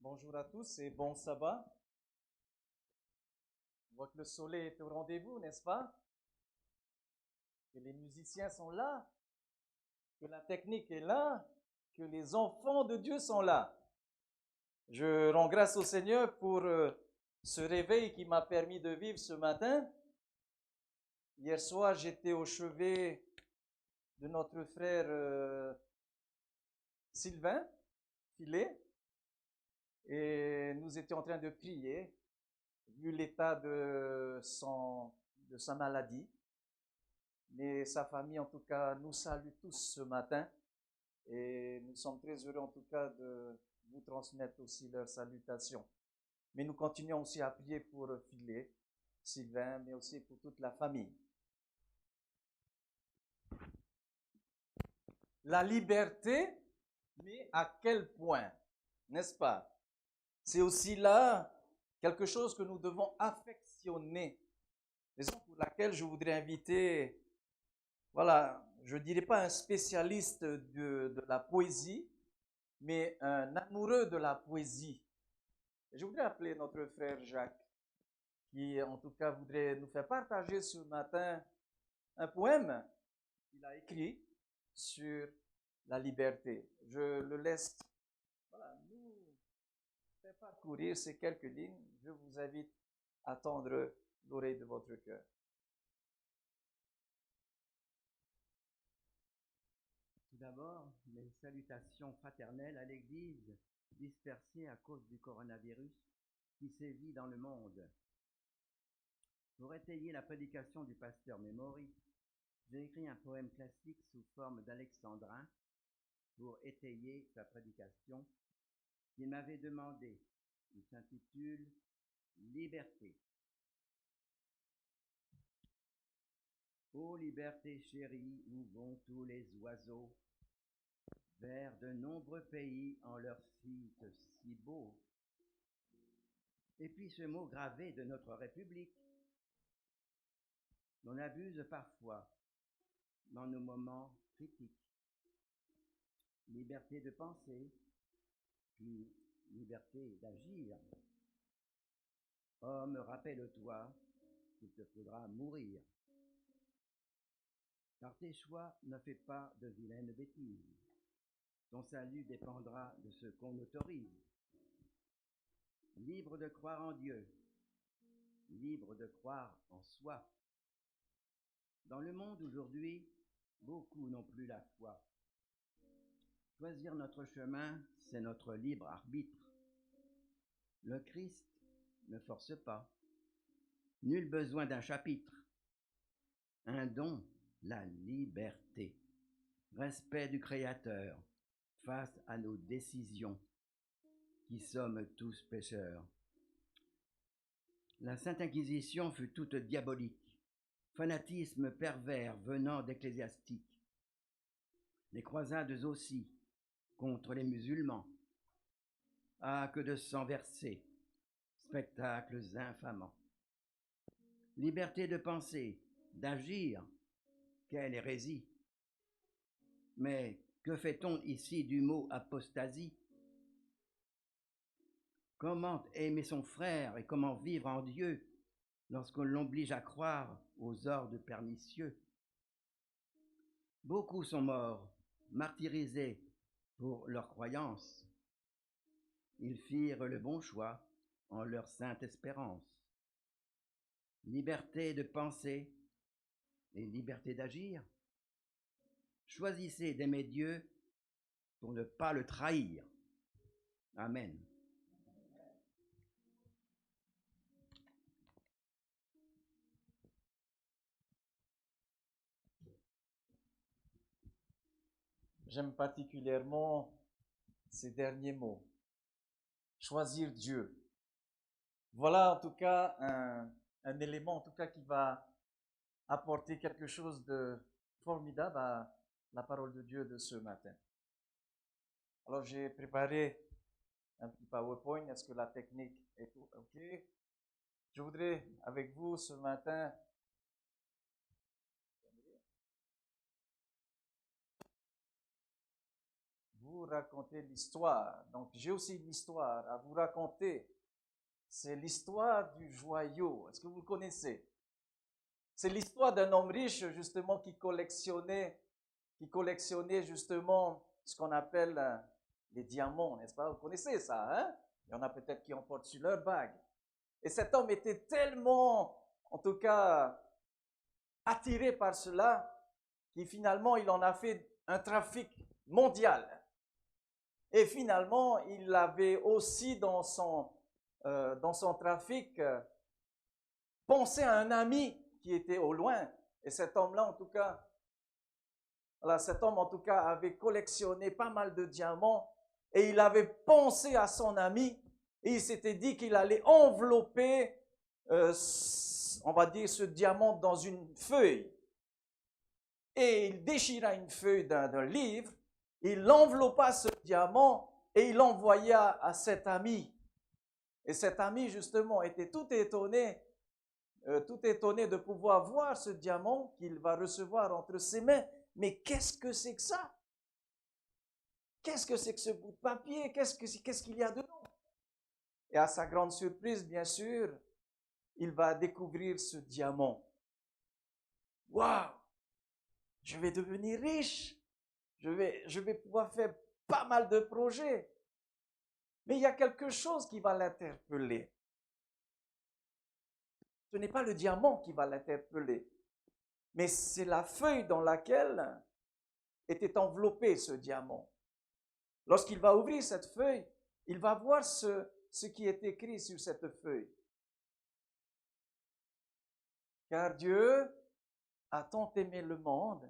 Bonjour à tous et bon sabbat. On voit que le soleil est au rendez-vous, n'est-ce pas? Que les musiciens sont là, que la technique est là, que les enfants de Dieu sont là. Je rends grâce au Seigneur pour ce réveil qui m'a permis de vivre ce matin. Hier soir, j'étais au chevet de notre frère Sylvain Filet et nous étions en train de prier, vu l'état de sa maladie. Mais sa famille, en tout cas, nous salue tous ce matin et nous sommes très heureux, en tout cas, de vous transmettre aussi leurs salutations. Mais nous continuons aussi à prier pour Philé, Sylvain, mais aussi pour toute la famille. La liberté, mais à quel point, n'est-ce pas? C'est aussi là quelque chose que nous devons affectionner. Raison pour laquelle je voudrais inviter, voilà, je ne dirais pas un spécialiste de la poésie, mais un amoureux de la poésie. Et je voudrais appeler notre frère Jacques, qui en tout cas voudrait nous faire partager ce matin un poème qu'il a écrit sur la liberté. Je le laisse, voilà, nous faire parcourir ces quelques lignes. Je vous invite à tendre l'oreille de votre cœur. Tout d'abord, mes salutations fraternelles à l'Église dispersée à cause du coronavirus qui sévit dans le monde. Pour étayer la prédication du pasteur Mémori, j'ai écrit un poème classique sous forme d'alexandrin pour étayer sa prédication qu'il m'avait demandé. Il s'intitule Liberté. Ô liberté chérie, où vont tous les oiseaux vers de nombreux pays en leur site si beau. Et puis ce mot gravé de notre République, l'on abuse parfois dans nos moments critiques. Liberté de penser, puis liberté d'agir. Homme, rappelle-toi qu'il te faudra mourir. Par tes choix, ne fais pas de vilaines bêtises. Ton salut dépendra de ce qu'on autorise. Libre de croire en Dieu, libre de croire en soi. Dans le monde aujourd'hui, beaucoup n'ont plus la foi. Choisir notre chemin, c'est notre libre arbitre. Le Christ ne force pas. Nul besoin d'un chapitre. Un don, la liberté. Respect du Créateur face à nos décisions, qui sommes tous pécheurs. La Sainte Inquisition fut toute diabolique. Fanatisme pervers venant d'ecclésiastiques. Les croisades aussi, contre les musulmans. Ah, que de sang versé, spectacles infamants. Liberté de penser, d'agir, quelle hérésie. Mais que fait-on ici du mot apostasie? Comment aimer son frère et comment vivre en Dieu lorsqu'on l'oblige à croire aux ordres pernicieux? Beaucoup sont morts, martyrisés pour leur croyance. Ils firent le bon choix en leur sainte espérance. Liberté de penser et liberté d'agir. Choisissez d'aimer Dieu pour ne pas le trahir. Amen. J'aime particulièrement ces derniers mots. Choisir Dieu. Voilà en tout cas un élément en tout cas qui va apporter quelque chose de formidable à la parole de Dieu de ce matin. Alors j'ai préparé un petit PowerPoint. Est-ce que la technique est OK? Je voudrais avec vous ce matin vous raconter l'histoire. Donc, j'ai aussi une histoire à vous raconter. C'est l'histoire du joyau. Est-ce que vous le connaissez? C'est l'histoire d'un homme riche, justement, qui collectionnait justement ce qu'on appelle les diamants, n'est-ce pas? Vous connaissez ça, hein? Il y en a peut-être qui en portent sur leur bague. Et cet homme était tellement, en tout cas, attiré par cela, qu'il finalement, il en a fait un trafic mondial. Et finalement, il avait aussi dans son trafic pensé à un ami qui était au loin. Et cet homme-là, en tout cas, avait collectionné pas mal de diamants et il avait pensé à son ami et il s'était dit qu'il allait envelopper, on va dire, ce diamant dans une feuille. Et il déchira une feuille d'un livre, il enveloppa ce diamant et il l'envoya à cet ami. Et cet ami, justement, était tout étonné de pouvoir voir ce diamant qu'il va recevoir entre ses mains. Mais qu'est-ce que c'est que ça? Qu'est-ce que c'est que ce bout de papier? Qu'est-ce qu'il y a dedans? Et à sa grande surprise, bien sûr, il va découvrir ce diamant. Waouh! Je vais devenir riche. Je vais pouvoir faire pas mal de projets. Mais il y a quelque chose qui va l'interpeller. Ce n'est pas le diamant qui va l'interpeller, mais c'est la feuille dans laquelle était enveloppé ce diamant. Lorsqu'il va ouvrir cette feuille, il va voir ce qui est écrit sur cette feuille. Car Dieu a tant aimé le monde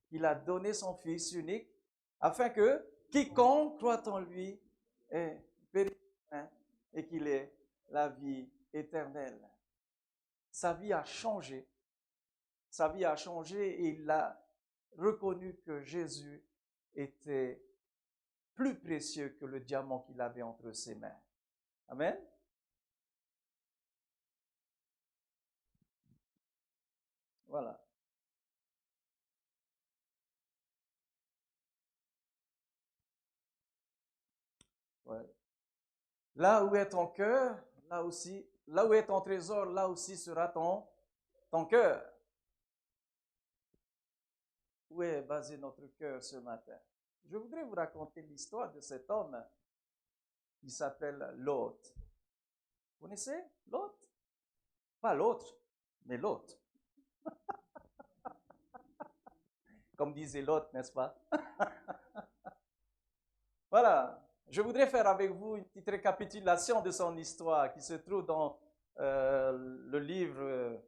qu'il a donné son Fils unique, afin que quiconque croit en lui ait péri et qu'il ait la vie éternelle. Sa vie a changé. Sa vie a changé et il a reconnu que Jésus était plus précieux que le diamant qu'il avait entre ses mains. Amen. Voilà. Ouais. Là où est ton cœur, là où est ton trésor, là aussi sera ton cœur. Où est basé notre cœur ce matin? Je voudrais vous raconter l'histoire de cet homme qui s'appelle Lot. Vous connaissez Lot? Pas l'autre, mais Lot. Comme disait Lot, n'est-ce pas? Voilà. Je voudrais faire avec vous une petite récapitulation de son histoire qui se trouve dans le livre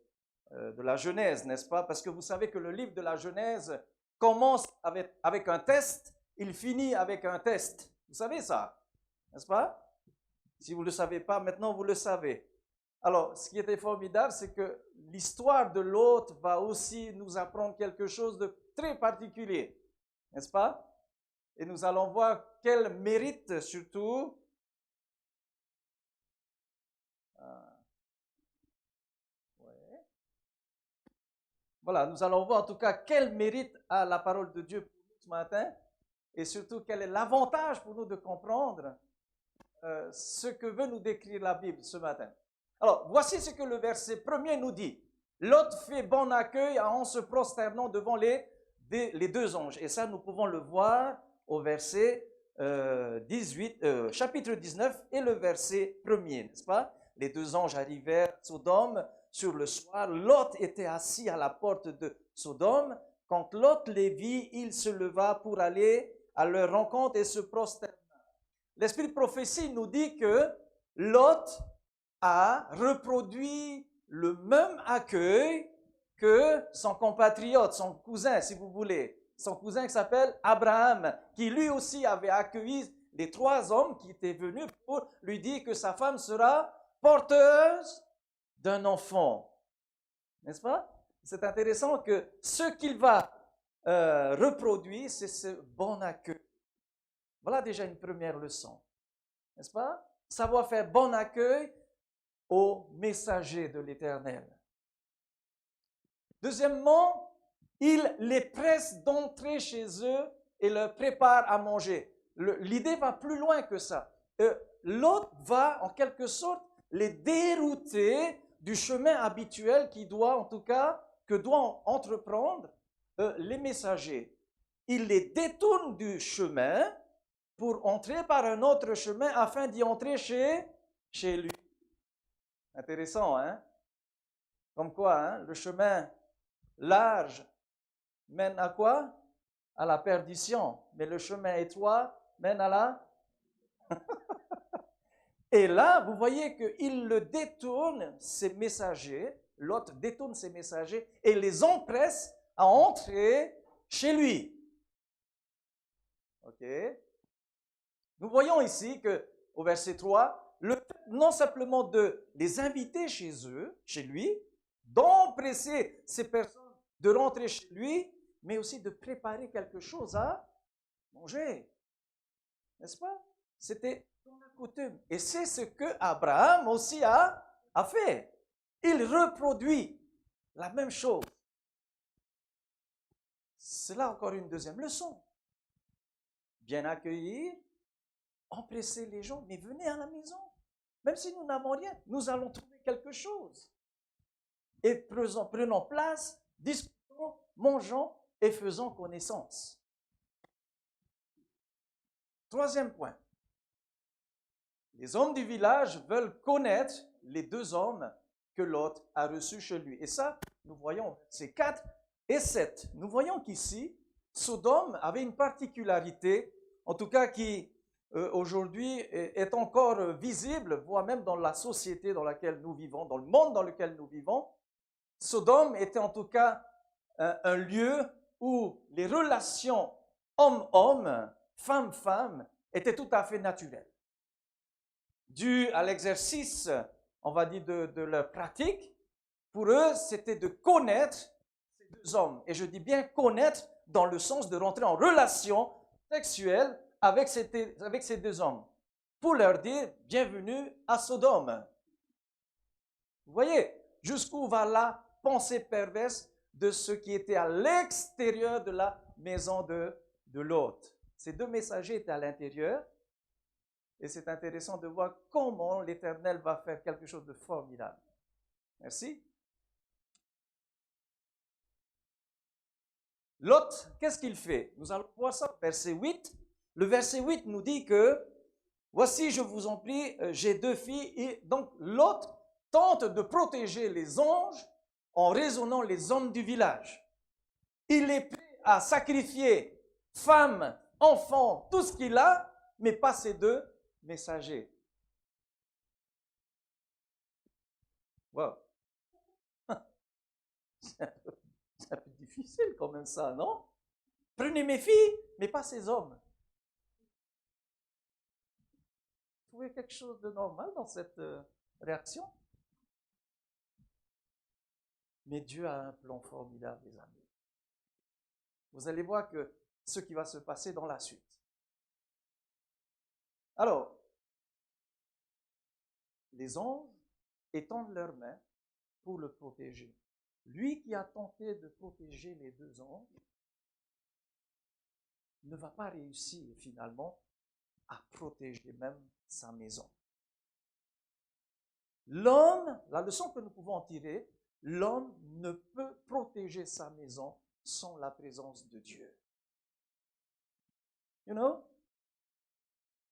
de la Genèse, n'est-ce pas? Parce que vous savez que le livre de la Genèse commence avec un test, il finit avec un test. Vous savez ça, n'est-ce pas? Si vous ne le savez pas, maintenant vous le savez. Alors, ce qui était formidable, c'est que l'histoire de Lot va aussi nous apprendre quelque chose de très particulier, n'est-ce pas? Et nous allons voir quel mérite surtout voilà, nous allons voir en tout cas quel mérite a la parole de Dieu pour nous ce matin et surtout quel est l'avantage pour nous de comprendre ce que veut nous décrire la Bible ce matin. Alors, voici ce que le verset 1er nous dit. Lot fait bon accueil en se prosternant devant les deux anges. Et ça, nous pouvons le voir au verset chapitre 19 et le verset 1er, n'est-ce pas? Les deux anges arrivèrent à Sodome sur le soir. Lot était assis à la porte de Sodome. Quand Lot les vit, il se leva pour aller à leur rencontre et se prosterna. L'esprit de prophétie nous dit que Lot a reproduit le même accueil que son compatriote, son cousin, si vous voulez. Son cousin qui s'appelle Abraham, qui lui aussi avait accueilli les 3 hommes qui étaient venus pour lui dire que sa femme sera porteuse d'un enfant. N'est-ce pas? C'est intéressant que ce qu'il va reproduire, c'est ce bon accueil. Voilà déjà une première leçon. N'est-ce pas? Savoir faire bon accueil aux messagers de l'Éternel. Deuxièmement, il les presse d'entrer chez eux et leur prépare à manger. l'idée va plus loin que ça. Lot va, en quelque sorte, les dérouter du chemin habituel que doivent entreprendre les messagers. Il les détourne du chemin pour entrer par un autre chemin afin d'y entrer chez lui. Intéressant, hein? Comme quoi, hein? Le chemin large mène à quoi? À la perdition. Mais le chemin étroit mène à la... Et là, vous voyez qu'il le détourne, ses messagers, Lot détourne ses messagers et les empresse à entrer chez lui. OK? Nous voyons ici qu'au verset 3, le fait non simplement de les inviter chez lui, d'empresser ces personnes de rentrer chez lui, mais aussi de préparer quelque chose à manger. N'est-ce pas? C'était la coutume. Et c'est ce que Abraham aussi a fait. Il reproduit la même chose. C'est là encore une deuxième leçon. Bien accueillir, empresser les gens, mais venez à la maison. Même si nous n'avons rien, nous allons trouver quelque chose. Et prenons place, discutons, mangeons et faisons connaissance. Troisième point. Les hommes du village veulent connaître les deux hommes que Lot a reçus chez lui. Et ça, nous voyons, c'est 4 et 7. Nous voyons qu'ici, Sodome avait une particularité, en tout cas qui aujourd'hui est encore visible, voire même dans la société dans laquelle nous vivons, dans le monde dans lequel nous vivons. Sodome était en tout cas un lieu où les relations homme-homme, femme-femme étaient tout à fait naturelles. Dû à l'exercice, on va dire, de leur pratique, pour eux, c'était de connaître ces deux hommes. Et je dis bien connaître dans le sens de rentrer en relation sexuelle avec ces deux hommes, pour leur dire « Bienvenue à Sodome ». Vous voyez jusqu'où va la pensée perverse de ceux qui étaient à l'extérieur de la maison de Lot. Ces deux messagers étaient à l'intérieur. Et c'est intéressant de voir comment l'Éternel va faire quelque chose de formidable. Merci. Lot, qu'est-ce qu'il fait? Nous allons voir ça, verset 8. Le verset 8 nous dit que, voici, je vous en prie, j'ai 2 filles. Et donc, Lot tente de protéger les anges en raisonnant les hommes du village. Il est prêt à sacrifier femmes, enfants, tout ce qu'il a, mais pas ces deux messager. Wow. C'est un peu difficile quand même ça, non? Prenez mes filles, mais pas ces hommes. Vous trouvez quelque chose de normal dans cette réaction? Mais Dieu a un plan formidable, les amis. Vous allez voir que ce qui va se passer dans la suite. Alors, les anges étendent leurs mains pour le protéger. Lui qui a tenté de protéger les deux anges ne va pas réussir finalement à protéger même sa maison. L'homme, la leçon que nous pouvons en tirer, l'homme ne peut protéger sa maison sans la présence de Dieu. You know?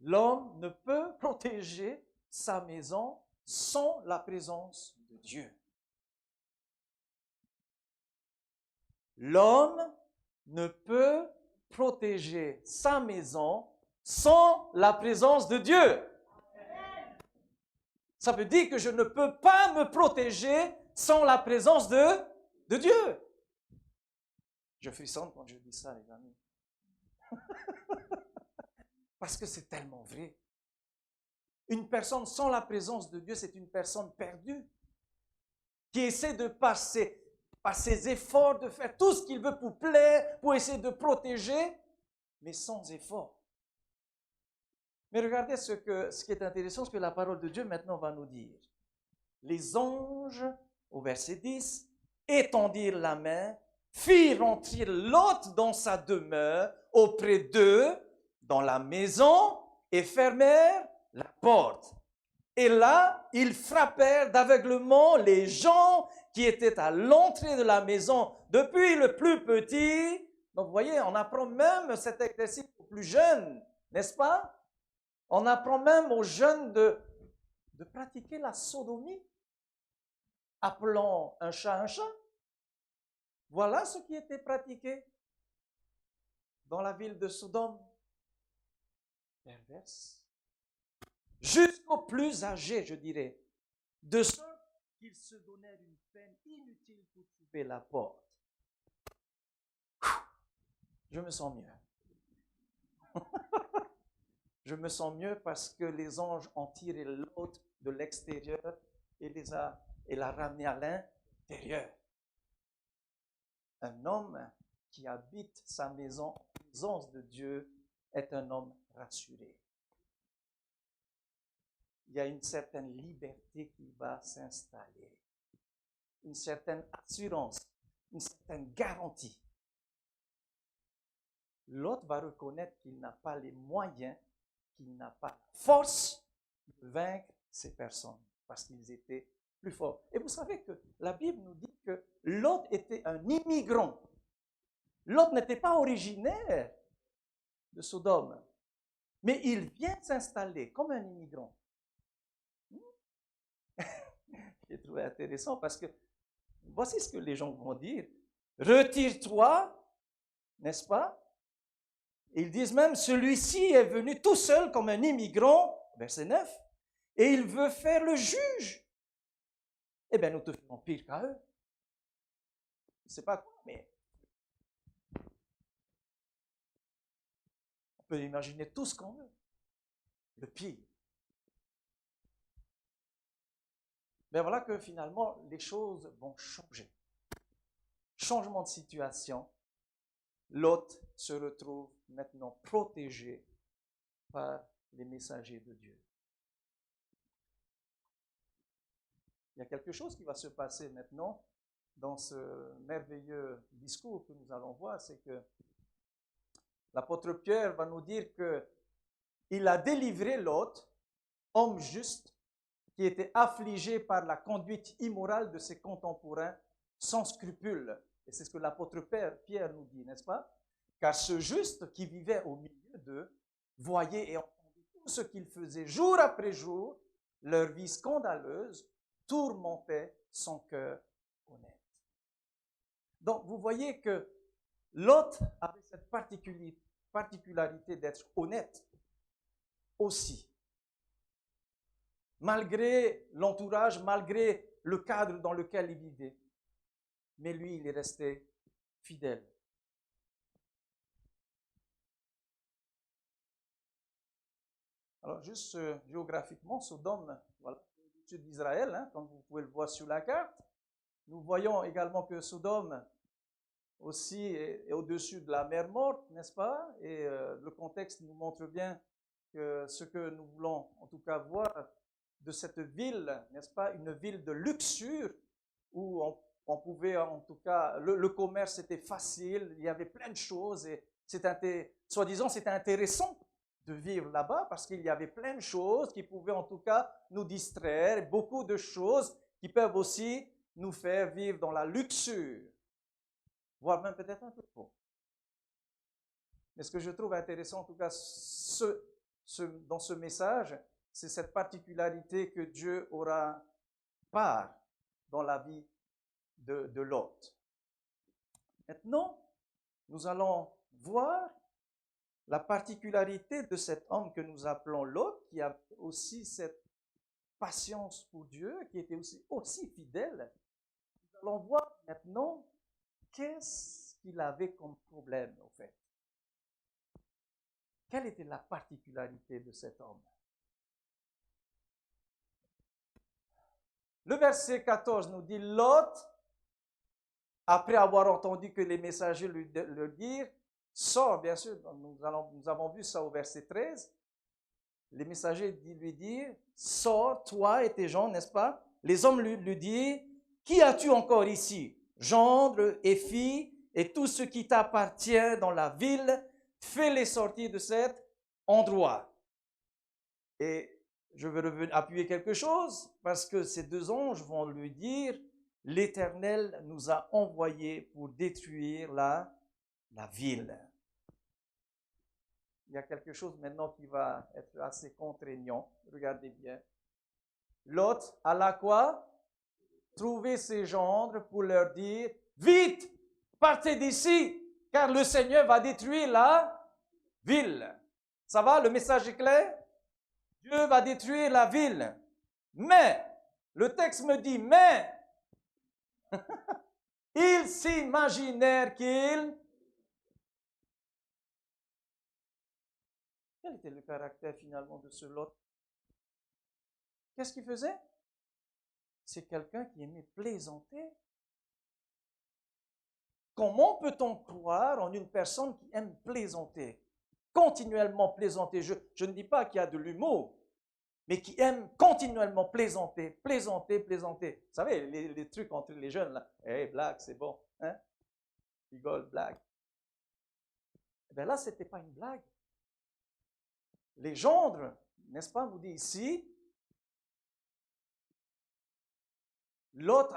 L'homme ne peut protéger sa maison sans la présence de Dieu. L'homme ne peut protéger sa maison sans la présence de Dieu. Ça veut dire que je ne peux pas me protéger sans la présence de Dieu. Je frissonne quand je dis ça, les amis. Parce que c'est tellement vrai. Une personne sans la présence de Dieu, c'est une personne perdue, qui essaie de passer par ses efforts, de faire tout ce qu'il veut pour plaire, pour essayer de protéger, mais sans effort. Mais regardez ce qui est intéressant, ce que la parole de Dieu maintenant va nous dire. Les anges, au verset 10, étendirent la main, firent rentrer Lot dans sa demeure auprès d'eux, dans la maison et fermèrent la porte. Et là, ils frappèrent d'aveuglement les gens qui étaient à l'entrée de la maison, depuis le plus petit. Donc, vous voyez, on apprend même cet exercice aux plus jeunes, n'est-ce pas? On apprend même aux jeunes de pratiquer la sodomie, appelant un chat un chat. Voilà ce qui était pratiqué dans la ville de Sodome. Perverse. Jusqu'aux plus âgés, je dirais, de sorte qu'ils se donnèrent une peine inutile pour trouver la porte. Je me sens mieux. Je me sens mieux parce que les anges ont tiré Lot de l'extérieur et l'a ramené à l'intérieur. Un homme qui habite sa maison en présence de Dieu est un homme rassuré. Il y a une certaine liberté qui va s'installer, une certaine assurance, une certaine garantie. L'autre va reconnaître qu'il n'a pas les moyens, qu'il n'a pas la force de vaincre ces personnes, parce qu'ils étaient plus forts. Et vous savez que la Bible nous dit que Lot était un immigrant. Lot n'était pas originaire de Sodome, mais il vient s'installer comme un immigrant. J'ai trouvé intéressant parce que voici ce que les gens vont dire. Retire-toi, n'est-ce pas? Et ils disent même, celui-ci est venu tout seul comme un immigrant, verset 9, et il veut faire le juge. Eh bien, nous te ferons pire qu'à eux. Je ne sais pas quoi, mais on peut imaginer tout ce qu'on veut. Le pire. Mais voilà que finalement, les choses vont changer. Changement de situation. Lot se retrouve maintenant protégé par les messagers de Dieu. Il y a quelque chose qui va se passer maintenant dans ce merveilleux discours que nous allons voir, c'est que l'apôtre Pierre va nous dire qu'il a délivré Lot, homme juste, qui était affligé par la conduite immorale de ses contemporains sans scrupules. Et c'est ce que l'apôtre Pierre nous dit, n'est-ce pas? Car ce juste qui vivait au milieu d'eux voyait et entendait tout ce qu'ils faisaient jour après jour, leur vie scandaleuse tourmentait son cœur honnête. Donc, vous voyez que Lot avait cette particularité d'être honnête aussi. Malgré l'entourage, malgré le cadre dans lequel il vivait. Mais lui, il est resté fidèle. Alors, juste géographiquement, Sodome, voilà, au sud d'Israël, hein, comme vous pouvez le voir sur la carte. Nous voyons également que Sodome aussi est au-dessus de la mer Morte, n'est-ce pas? Et le contexte nous montre bien que ce que nous voulons en tout cas voir de cette ville, n'est-ce pas? Une ville de luxure où on pouvait en tout cas, le commerce était facile, il y avait plein de choses et soi-disant c'était intéressant de vivre là-bas parce qu'il y avait plein de choses qui pouvaient en tout cas nous distraire, beaucoup de choses qui peuvent aussi nous faire vivre dans la luxure, voire même peut-être un peu trop. Mais ce que je trouve intéressant en tout cas dans ce message, c'est cette particularité que Dieu aura part dans la vie de Lot. Maintenant, nous allons voir la particularité de cet homme que nous appelons Lot, qui a aussi cette patience pour Dieu, qui était aussi fidèle. Nous allons voir maintenant qu'est-ce qu'il avait comme problème, en fait. Quelle était la particularité de cet homme? Le verset 14 nous dit, Lot, après avoir entendu que les messagers lui dirent, sors, bien sûr, nous avons vu ça au verset 13, les messagers lui dirent, sors, toi et tes gens, n'est-ce pas? Les hommes lui dirent, qui as-tu encore ici? Gendre et filles, et tout ce qui t'appartient dans la ville, fais-les sortir de cette endroit. Et je veux appuyer quelque chose parce que ces deux anges vont lui dire, l'Éternel nous a envoyés pour détruire la ville. Il y a quelque chose maintenant qui va être assez contraignant. Regardez bien. Lot alla quoi? Trouver ses gendres pour leur dire, vite, partez d'ici, car le Seigneur va détruire la ville. Ça va? Le message est clair? Dieu va détruire la ville. Mais, le texte me dit, mais, ils s'imaginèrent qu'ils... Quel était le caractère finalement de ce Lot? Qu'est-ce qu'il faisait? C'est quelqu'un qui aimait plaisanter. Comment peut-on croire en une personne qui aime plaisanter? Continuellement plaisanter. Je ne dis pas qu'il y a de l'humour, mais qui aime continuellement plaisanter, plaisanter, plaisanter. Vous savez, les trucs entre les jeunes, là. Hey, blague, c'est bon. Hein? Rigole, blague. Eh bien là, ce n'était pas une blague. Les gendres, n'est-ce pas, vous dit ici, l'autre,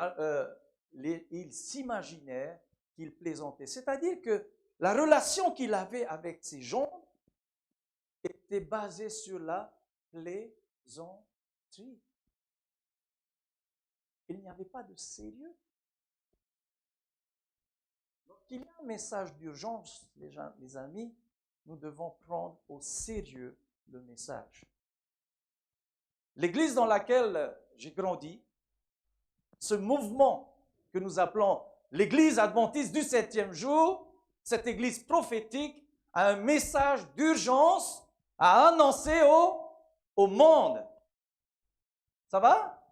il s'imaginait qu'il plaisantait. C'est-à-dire que la relation qu'il avait avec ses gendres était basée sur la plaisanterie. Il n'y avait pas de sérieux. Donc, il y a un message d'urgence, les amis, nous devons prendre au sérieux le message. L'église dans laquelle j'ai grandi, ce mouvement que nous appelons l'église adventiste du 7e jour, cette église prophétique a un message d'urgence à annoncer au monde. Ça va?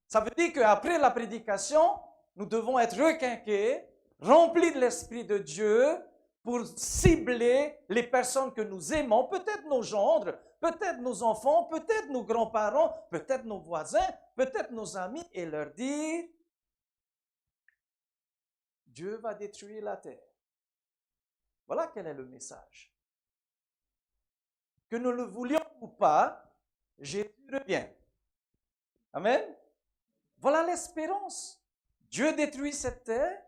Ça veut dire qu'après la prédication, nous devons être requinqués, remplis de l'Esprit de Dieu pour cibler les personnes que nous aimons, peut-être nos gendres, peut-être nos enfants, peut-être nos grands-parents, peut-être nos voisins, peut-être nos amis, et leur dire, Dieu va détruire la terre. Voilà quel est le message. Que nous le voulions ou pas, Jésus revient. Amen. Voilà l'espérance. Dieu détruit cette terre,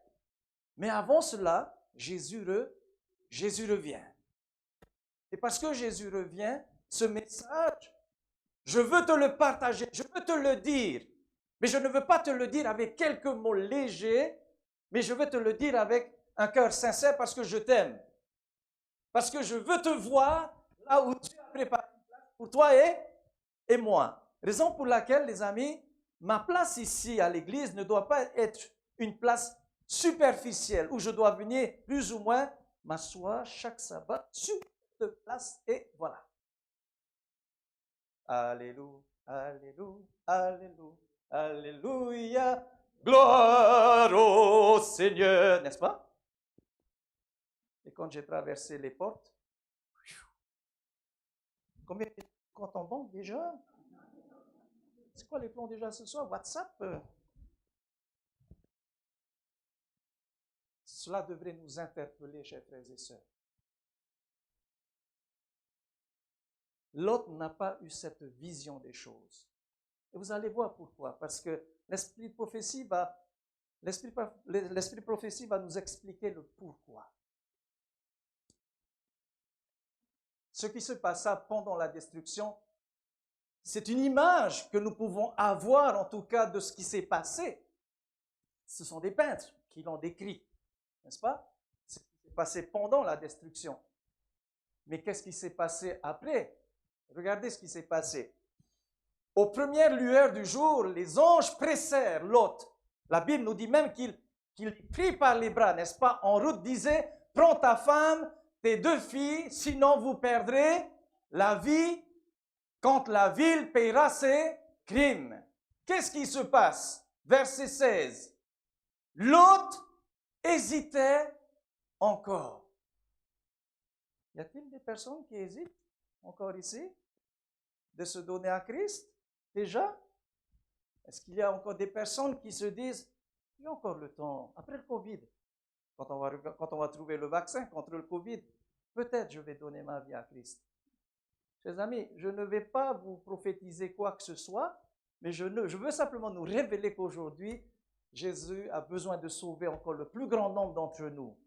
mais avant cela, Jésus revient. Et parce que Jésus revient, ce message, je veux te le partager, je veux te le dire, mais je ne veux pas te le dire avec quelques mots légers, mais je veux te le dire avec un cœur sincère parce que je t'aime. Parce que je veux te voir là où Dieu a préparé une place pour toi et moi. Raison pour laquelle, les amis, ma place ici à l'église ne doit pas être une place superficielle où je dois venir plus ou moins m'asseoir chaque sabbat sur cette place et voilà. Alléluia, alléluia, alléluia, alléluia, gloire au Seigneur, n'est-ce pas? Et quand j'ai traversé les portes, combien de comptes en banque déjà? C'est quoi les plans déjà ce soir? WhatsApp? Cela devrait nous interpeller, chers frères et sœurs. Lot n'a pas eu cette vision des choses. Et vous allez voir pourquoi. Parce que l'esprit prophétie va nous expliquer le pourquoi. Ce qui se passa pendant la destruction, c'est une image que nous pouvons avoir, en tout cas, de ce qui s'est passé. Ce sont des peintres qui l'ont décrit, n'est-ce pas? Ce qui s'est passé pendant la destruction. Mais qu'est-ce qui s'est passé après? Regardez ce qui s'est passé. Aux premières lueurs du jour, les anges pressèrent Lot. La Bible nous dit même qu'il prit par les bras, n'est-ce pas? En route, disait, prends ta femme, tes 2 filles, sinon vous perdrez la vie quand la ville paiera ses crimes. Qu'est-ce qui se passe? Verset 16. Lot hésitait encore. Y a-t-il des personnes qui hésitent encore ici de se donner à Christ déjà? Est-ce qu'il y a encore des personnes qui se disent, il y a encore le temps, après le Covid, quand on va trouver le vaccin contre le Covid, peut-être je vais donner ma vie à Christ. Chers amis, je ne vais pas vous prophétiser quoi que ce soit, mais je veux simplement nous révéler qu'aujourd'hui, Jésus a besoin de sauver encore le plus grand nombre d'entre nous.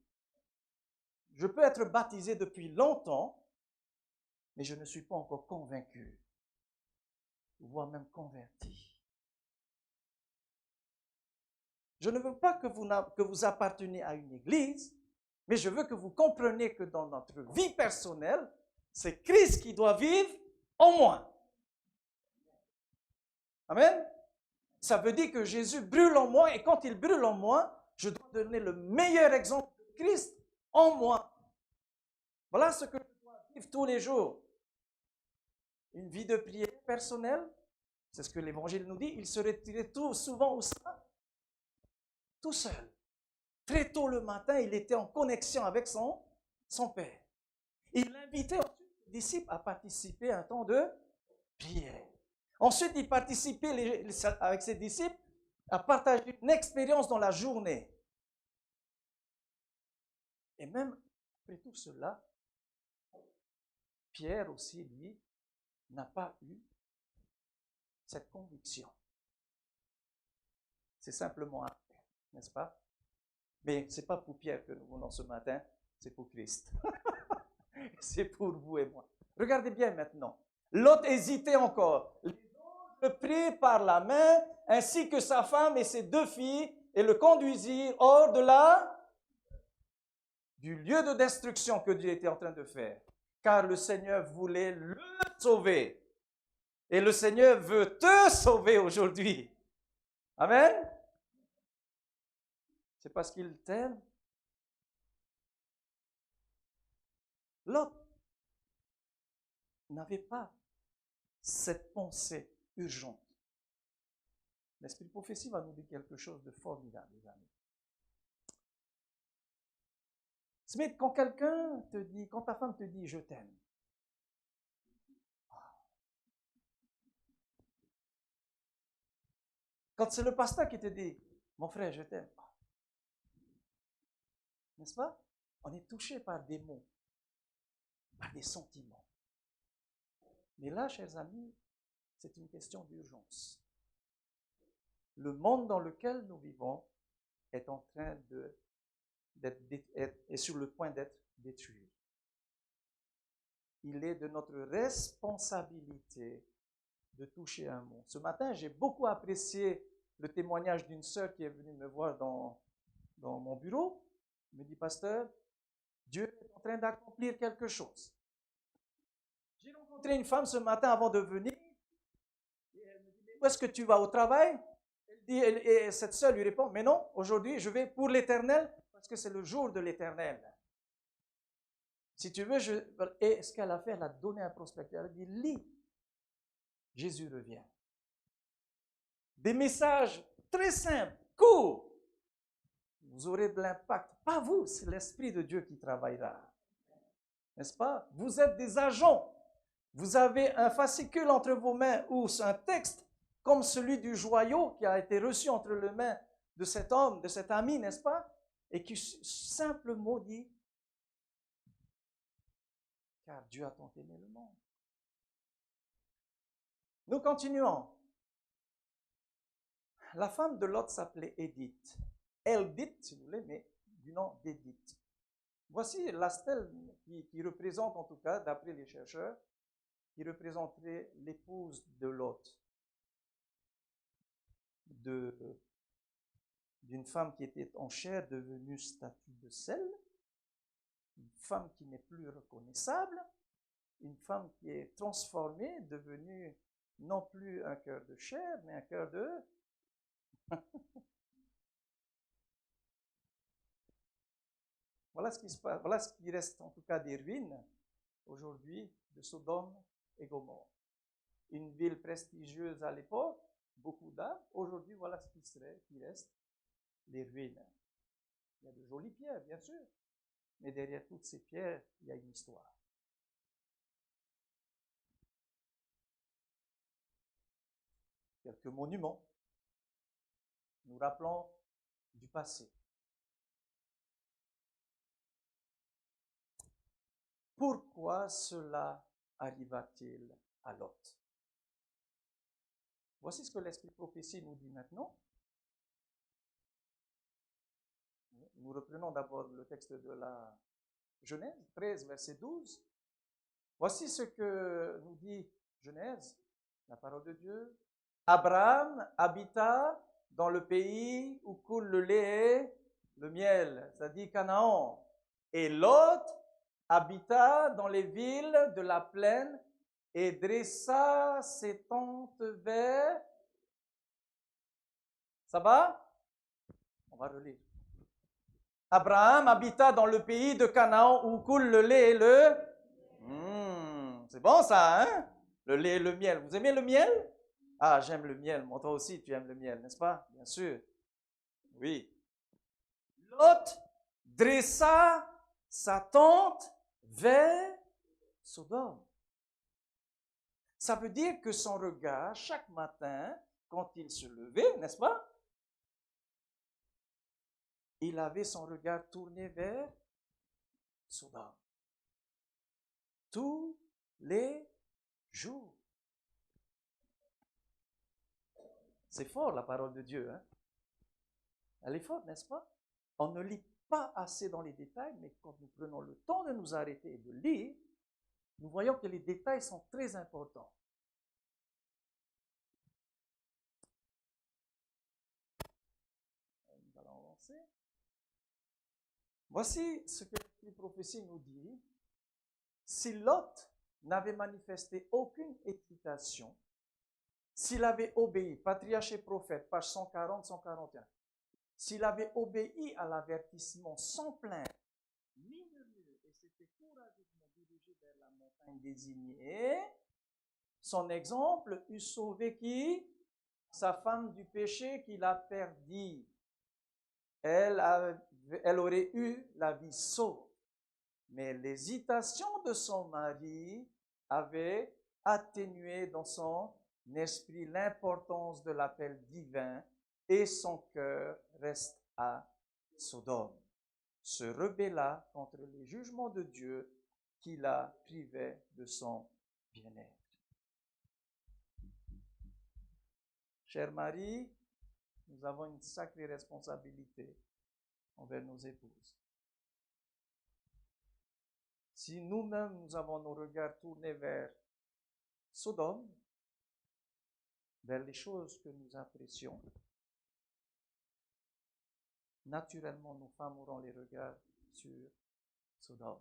Je peux être baptisé depuis longtemps, mais je ne suis pas encore convaincu, voire même converti. Je ne veux pas que vous apparteniez à une église, mais je veux que vous compreniez que dans notre vie personnelle, c'est Christ qui doit vivre en moi. Amen. Ça veut dire que Jésus brûle en moi, et quand il brûle en moi, je dois donner le meilleur exemple de Christ en moi. Voilà ce que je dois vivre tous les jours. Une vie de prière personnelle, c'est ce que l'Évangile nous dit, il se retirait tout souvent où ça? Tout seul. Très tôt le matin, il était en connexion avec son Père. Il invitait ensuite les disciples à participer à un temps de prière. Ensuite, il participait avec ses disciples à partager une expérience dans la journée. Et même après tout cela, Pierre aussi, lui, n'a pas eu cette conviction. C'est simplement un fait, n'est-ce pas? Mais ce n'est pas pour Pierre que nous venons ce matin, c'est pour Christ. C'est pour vous et moi. Regardez bien maintenant. Lot hésitait encore. Les anges le prirent par la main, ainsi que sa femme et ses 2 filles, et le conduisirent hors de du lieu de destruction que Dieu était en train de faire. Car le Seigneur voulait le sauver. Et le Seigneur veut te sauver aujourd'hui. Amen. C'est parce qu'il t'aime. Lot n'avait pas cette pensée urgente. L'esprit de prophétie va nous dire quelque chose de formidable, les amis. Smith, quand quelqu'un te dit, quand ta femme te dit « je t'aime », quand c'est le pasteur qui te dit « mon frère, je t'aime », n'est-ce pas? On est touché par des mots, par des sentiments. Mais là, chers amis, c'est une question d'urgence. Le monde dans lequel nous vivons est en train est sur le point d'être détruit. Il est de notre responsabilité de toucher un mot. Ce matin, j'ai beaucoup apprécié le témoignage d'une sœur qui est venue me voir dans mon bureau. Elle me dit, pasteur, Dieu est en train d'accomplir quelque chose. J'ai rencontré une femme ce matin avant de venir. Et elle me dit, où est-ce que tu vas au travail? Elle dit, et cette sœur lui répond, mais non, aujourd'hui, je vais pour l'Éternel, parce que c'est le jour de l'Éternel. Si tu veux, et ce qu'elle a fait, elle a donné un prospectus. Elle a dit, lis, Jésus revient. Des messages très simples, courts. Vous aurez de l'impact. Pas vous, c'est l'Esprit de Dieu qui travaillera. N'est-ce pas? Vous êtes des agents. Vous avez un fascicule entre vos mains ou un texte comme celui du joyau qui a été reçu entre les mains de cet homme, de cet ami, n'est-ce pas? Et qui, simple mot dit, car Dieu a tant aimé le monde. Nous continuons. La femme de Lot s'appelait Édith. Eldith, si vous voulez, mais du nom d'Édith. Voici la stèle qui représente, en tout cas, d'après les chercheurs, qui représenterait l'épouse de Lot. D'une femme qui était en chair devenue statue de sel, une femme qui n'est plus reconnaissable, une femme qui est transformée, devenue non plus un cœur de chair, mais un cœur de... Voilà ce qui se passe, voilà ce qui reste en tout cas des ruines aujourd'hui de Sodome et Gomorrhe. Une ville prestigieuse à l'époque, beaucoup d'âmes. Aujourd'hui, voilà ce qui reste, les ruines. Il y a de jolies pierres, bien sûr, mais derrière toutes ces pierres, il y a une histoire. Quelques monuments nous rappelant du passé. Pourquoi cela arriva-t-il à Lot? Voici ce que l'Esprit prophétie nous dit maintenant. Nous reprenons d'abord le texte de la Genèse 13, verset 12. Voici ce que nous dit Genèse, la parole de Dieu. Abraham habita dans le pays où coule le lait et le miel, c'est-à-dire Canaan. Et Lot habita dans les villes de la plaine et dressa ses tentes vers... Ça va? On va relire. Abraham habita dans le pays de Canaan où coule le lait et le... c'est bon ça, hein? Le lait et le miel. Vous aimez le miel? Ah, j'aime le miel. Moi, toi aussi, tu aimes le miel, n'est-ce pas? Bien sûr. Oui. Lot dressa sa tente vers Sodome. Ça veut dire que son regard, chaque matin, quand il se levait, n'est-ce pas? Il avait son regard tourné vers Sodome. Tous les jours. C'est fort la parole de Dieu, hein? Elle est forte, n'est-ce pas? On ne lit pas assez dans les détails, mais quand nous prenons le temps de nous arrêter et de lire, nous voyons que les détails sont très importants. Nous allons avancer. Voici ce que l'Esprit prophétie nous dit. Si Lot n'avait manifesté aucune hésitation, s'il avait obéi, patriarche et prophète, page 140-141, s'il avait obéi à l'avertissement sans plainte, ni murmure, et s'était courageusement dirigé vers la montagne désignée, son exemple eût sauvé qui? Sa femme du péché qui l'a perdue. Elle aurait eu la vie sauve. Mais l'hésitation de son mari avait atténué dans son esprit l'importance de l'appel divin et son cœur reste à Sodome, se rebella contre les jugements de Dieu qui la privait de son bien-être. Cher mari, nous avons une sacrée responsabilité envers nos épouses. Si nous-mêmes, nous avons nos regards tournés vers Sodome, vers les choses que nous apprécions, naturellement, nos femmes auront les regards sur Sodome.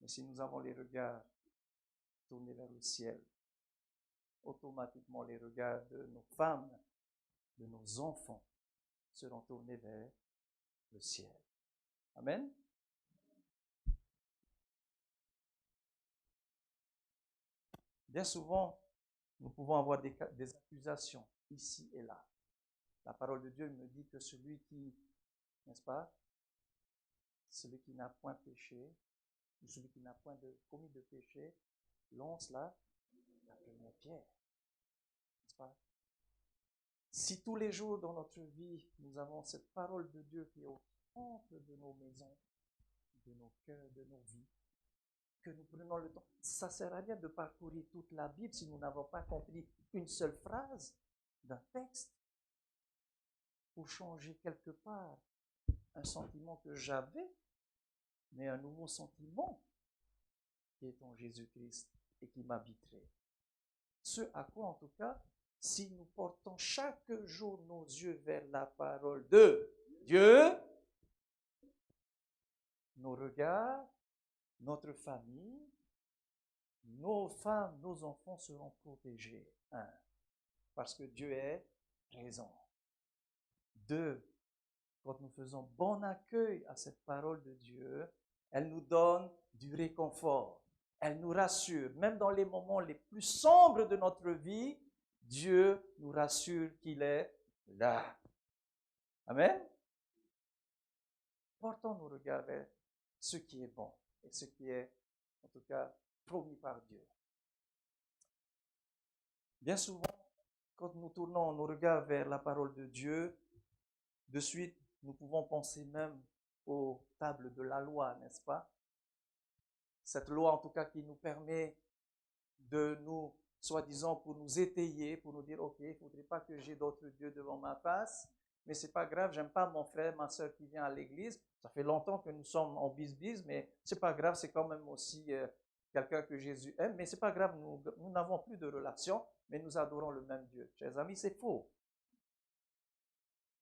Mais si nous avons les regards tournés vers le ciel, automatiquement les regards de nos femmes, de nos enfants, seront tournés vers le ciel. Amen. Bien souvent, nous pouvons avoir des accusations ici et là. La parole de Dieu me dit que celui qui, n'est-ce pas, celui qui n'a point péché, ou celui qui n'a point commis de péché, lance la première pierre. N'est-ce pas? Si tous les jours dans notre vie, nous avons cette parole de Dieu qui est au centre de nos maisons, de nos cœurs, de nos vies, que nous prenons le temps, ça ne sert à rien de parcourir toute la Bible si nous n'avons pas compris une seule phrase d'un texte pour changer quelque part un sentiment que j'avais, mais un nouveau sentiment qui est en Jésus-Christ et qui m'habiterait. Ce à quoi, en tout cas, si nous portons chaque jour nos yeux vers la parole de Dieu, nos regards, notre famille, nos femmes, nos enfants seront protégés. 1. Parce que Dieu est présent. 2. Quand nous faisons bon accueil à cette parole de Dieu, elle nous donne du réconfort. Elle nous rassure. Même dans les moments les plus sombres de notre vie, Dieu nous rassure qu'il est là. Amen. Portons nos regards vers ce qui est bon et ce qui est, en tout cas, promis par Dieu. Bien souvent, quand nous tournons nos regards vers la parole de Dieu, de suite, nous pouvons penser même aux tables de la loi, n'est-ce pas? cette loi en tout cas qui nous permet de nous, soi-disant, pour nous étayer, pour nous dire, ok, il ne faudrait pas que j'ai d'autres dieux devant ma face, mais c'est pas grave, j'aime pas mon frère, ma soeur qui vient à l'église, ça fait longtemps que nous sommes en bis-bis, mais c'est pas grave, c'est quand même aussi quelqu'un que Jésus aime, mais c'est pas grave, nous n'avons plus de relation, mais nous adorons le même Dieu. Chers amis, c'est faux.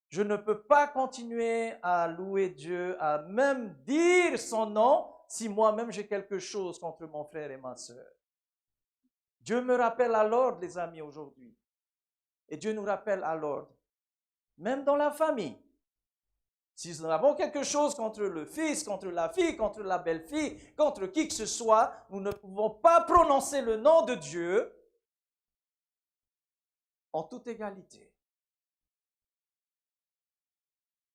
Je ne peux pas continuer à louer Dieu, à même dire son nom, si moi-même j'ai quelque chose contre mon frère et ma soeur. Dieu me rappelle à l'ordre, les amis, aujourd'hui. Et Dieu nous rappelle à l'ordre. Même dans la famille. Si nous avons quelque chose contre le fils, contre la fille, contre la belle-fille, contre qui que ce soit, nous ne pouvons pas prononcer le nom de Dieu en toute égalité.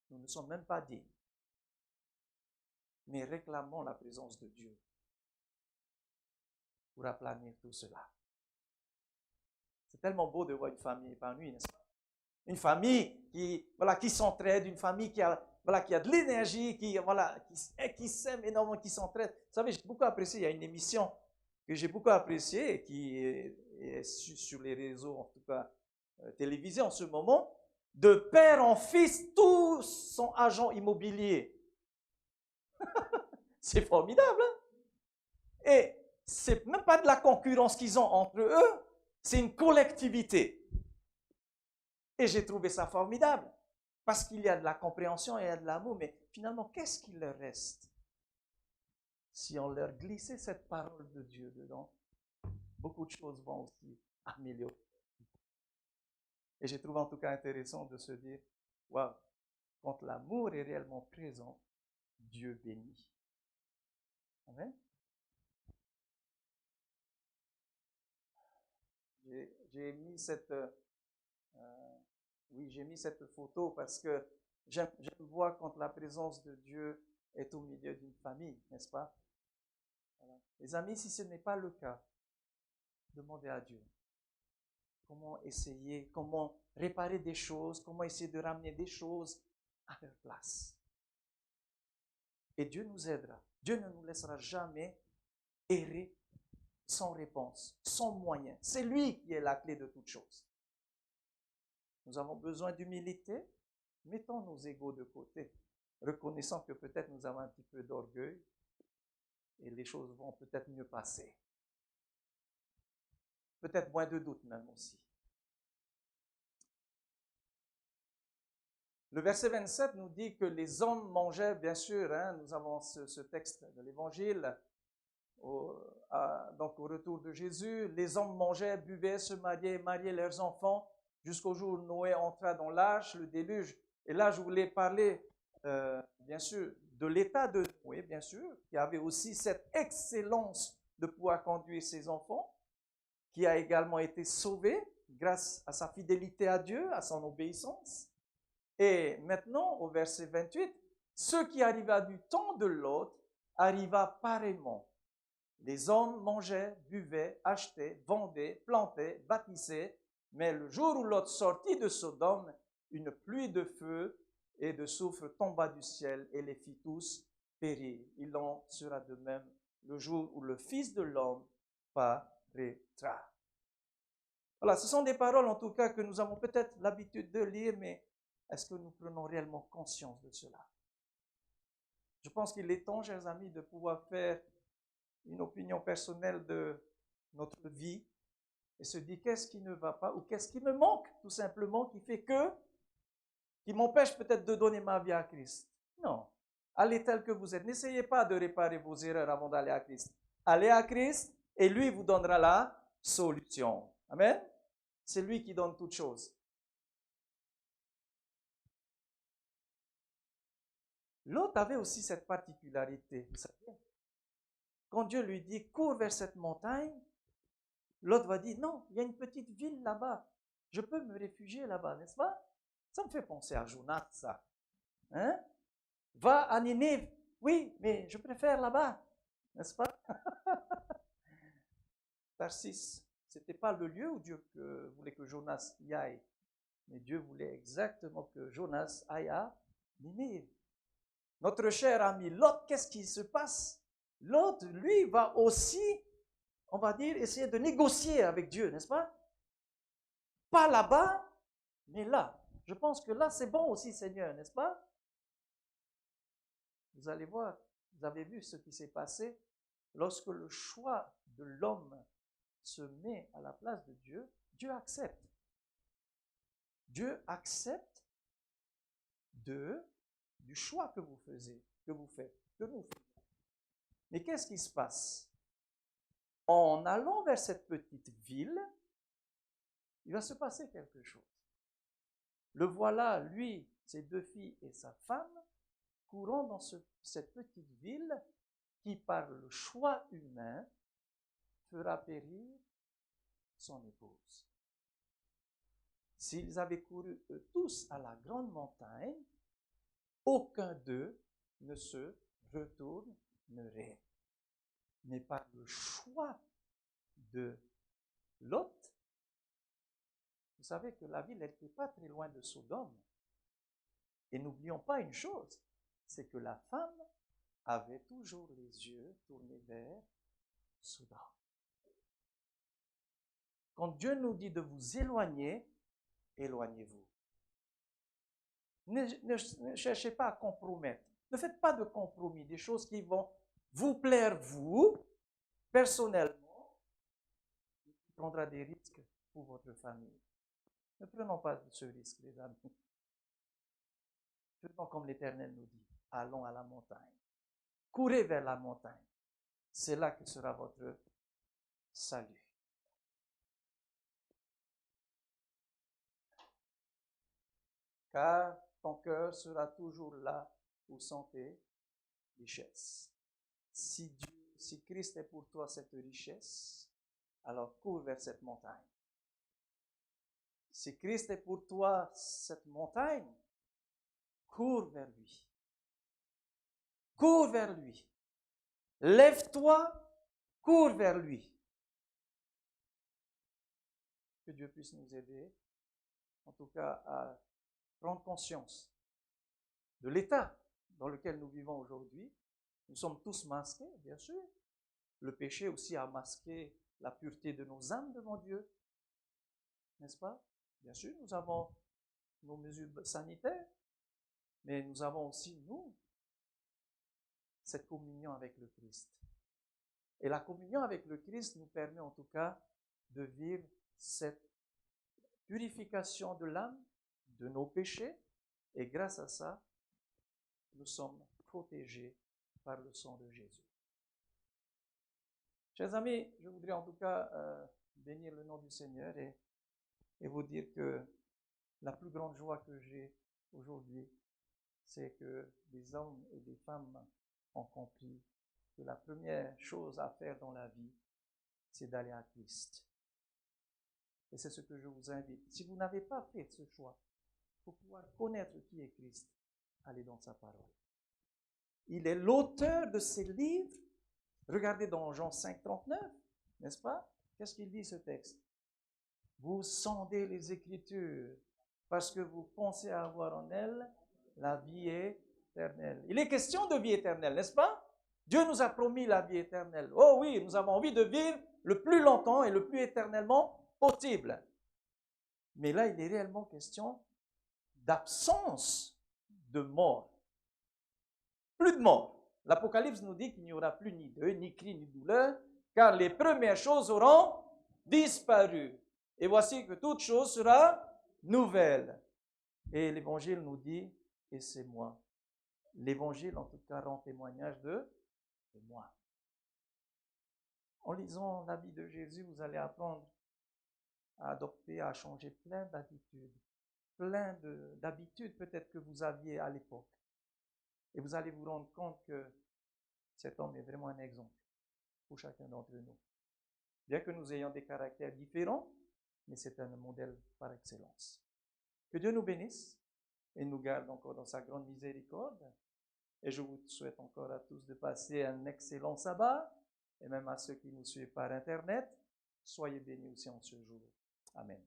Nous ne sommes même pas dignes. Mais réclamons la présence de Dieu pour aplanir tout cela. C'est tellement beau de voir une famille épanouie, n'est-ce pas? Une famille qui s'entraide, une famille qui a de l'énergie, qui s'aime énormément, qui s'entraide. Vous savez, j'ai beaucoup apprécié, il y a une émission que j'ai beaucoup appréciée et qui est sur les réseaux, en tout cas télévisés en ce moment, de père en fils, tous sont agents immobiliers. C'est formidable, hein? Et c'est même pas de la concurrence qu'ils ont entre eux, c'est une collectivité. Et j'ai trouvé ça formidable, parce qu'il y a de la compréhension et il y a de l'amour, mais finalement, qu'est-ce qu'il leur reste si on leur glissait cette parole de Dieu dedans? Beaucoup de choses vont aussi améliorer. Et j'ai trouvé en tout cas intéressant de se dire, waouh, quand l'amour est réellement présent, Dieu bénit. Amen. J'ai mis cette photo parce que j'aime voir quand la présence de Dieu est au milieu d'une famille, n'est-ce pas? Voilà. Les amis, si ce n'est pas le cas, demandez à Dieu comment essayer, comment réparer des choses, comment essayer de ramener des choses à leur place. Et Dieu nous aidera. Dieu ne nous laissera jamais errer sans réponse, sans moyen. C'est lui qui est la clé de toute chose. Nous avons besoin d'humilité. Mettons nos égos de côté, reconnaissant que peut-être nous avons un petit peu d'orgueil et les choses vont peut-être mieux passer. Peut-être moins de doute même aussi. Le verset 27 nous dit que les hommes mangeaient, bien sûr, nous avons ce texte de l'Évangile, donc au retour de Jésus, les hommes mangeaient, buvaient, se mariaient leurs enfants, jusqu'au jour où Noé entra dans l'arche, le déluge. Et là, je voulais parler, bien sûr, de l'état de Noé, bien sûr, qui avait aussi cette excellence de pouvoir conduire ses enfants, qui a également été sauvé grâce à sa fidélité à Dieu, à son obéissance. Et maintenant, au verset 28, ce qui arriva du temps de Lot arriva pareillement. Les hommes mangeaient, buvaient, achetaient, vendaient, plantaient, bâtissaient, mais le jour où Lot sortit de Sodome, une pluie de feu et de soufre tomba du ciel et les fit tous périr. Il en sera de même le jour où le Fils de l'homme paraîtra. Voilà, ce sont des paroles en tout cas que nous avons peut-être l'habitude de lire, mais est-ce que nous prenons réellement conscience de cela? Je pense qu'il est temps, chers amis, de pouvoir faire une opinion personnelle de notre vie et se dire qu'est-ce qui ne va pas ou qu'est-ce qui me manque tout simplement qui m'empêche peut-être de donner ma vie à Christ. Non. Allez tel que vous êtes. N'essayez pas de réparer vos erreurs avant d'aller à Christ. Allez à Christ et lui vous donnera la solution. Amen. C'est lui qui donne toutes choses. Lot avait aussi cette particularité, vous savez. Quand Dieu lui dit, cours vers cette montagne, Lot va dire, non, il y a une petite ville là-bas. Je peux me réfugier là-bas, n'est-ce pas? Ça me fait penser à Jonas, ça. Hein? Va à Ninive. Oui, mais je préfère là-bas, n'est-ce pas? Tarsis, ce n'était pas le lieu où Dieu voulait que Jonas y aille. Mais Dieu voulait exactement que Jonas aille à Ninive. Notre cher ami Lot, qu'est-ce qui se passe? l'autre, lui, va aussi, on va dire, essayer de négocier avec Dieu, n'est-ce pas? Pas là-bas, mais là. Je pense que là, c'est bon aussi, Seigneur, n'est-ce pas? Vous allez voir, vous avez vu ce qui s'est passé lorsque le choix de l'homme se met à la place de Dieu. Dieu accepte. Dieu accepte du choix que vous faites, que nous faisons. Mais qu'est-ce qui se passe? En allant vers cette petite ville, il va se passer quelque chose. Le voilà, lui, ses 2 filles et sa femme, courant dans cette petite ville qui, par le choix humain, fera périr son épouse. S'ils avaient couru eux tous à la grande montagne, aucun d'eux ne se retournerait. Mais par le choix de Lot, vous savez que la ville n'était pas très loin de Sodome. Et n'oublions pas une chose, c'est que la femme avait toujours les yeux tournés vers Sodome. Quand Dieu nous dit de vous éloigner, éloignez-vous. Ne cherchez pas à compromettre. Ne faites pas de compromis, des choses qui vont vous plaire, vous, personnellement, et qui prendra des risques pour votre famille. Ne prenons pas ce risque, les amis. Faisons comme l'Éternel nous dit. Allons à la montagne. Courez vers la montagne. C'est là que sera votre salut. Car ton cœur sera toujours là où sont tes richesses. Si Christ est pour toi cette richesse, alors cours vers cette montagne. Si Christ est pour toi cette montagne, cours vers lui. Cours vers lui. Lève-toi, cours vers lui. Que Dieu puisse nous aider, en tout cas, à prendre conscience de l'état dans lequel nous vivons aujourd'hui. Nous sommes tous masqués, bien sûr. Le péché aussi a masqué la pureté de nos âmes devant Dieu. N'est-ce pas? Bien sûr, nous avons nos mesures sanitaires, mais nous avons aussi, nous, cette communion avec le Christ. Et la communion avec le Christ nous permet en tout cas de vivre cette purification de l'âme, de nos péchés, et grâce à ça, nous sommes protégés par le sang de Jésus. Chers amis, je voudrais en tout cas bénir le nom du Seigneur et vous dire que la plus grande joie que j'ai aujourd'hui, c'est que des hommes et des femmes ont compris que la première chose à faire dans la vie, c'est d'aller à Christ. Et c'est ce que je vous invite. Si vous n'avez pas fait ce choix, pour pouvoir connaître qui est Christ, allez dans sa parole. Il est l'auteur de ces livres. Regardez dans Jean 5, 39, n'est-ce pas? Qu'est-ce qu'il dit ce texte? Vous sondez les Écritures parce que vous pensez avoir en elles la vie éternelle. Il est question de vie éternelle, n'est-ce pas? Dieu nous a promis la vie éternelle. Oh oui, nous avons envie de vivre le plus longtemps et le plus éternellement possible. Mais là, il est réellement question d'absence de mort. Plus de mort. L'Apocalypse nous dit qu'il n'y aura plus ni deuil, ni cri, ni douleur, car les premières choses auront disparu. Et voici que toute chose sera nouvelle. Et l'Évangile nous dit, et c'est moi. L'Évangile, en tout cas, rend témoignage de moi. En lisant la vie de Jésus, vous allez apprendre à adopter, à changer plein d'attitudes, plein d'habitudes peut-être que vous aviez à l'époque. Et vous allez vous rendre compte que cet homme est vraiment un exemple pour chacun d'entre nous. Bien que nous ayons des caractères différents, mais c'est un modèle par excellence. Que Dieu nous bénisse et nous garde encore dans sa grande miséricorde. Et je vous souhaite encore à tous de passer un excellent sabbat, et même à ceux qui nous suivent par Internet, soyez bénis aussi en ce jour. Amen.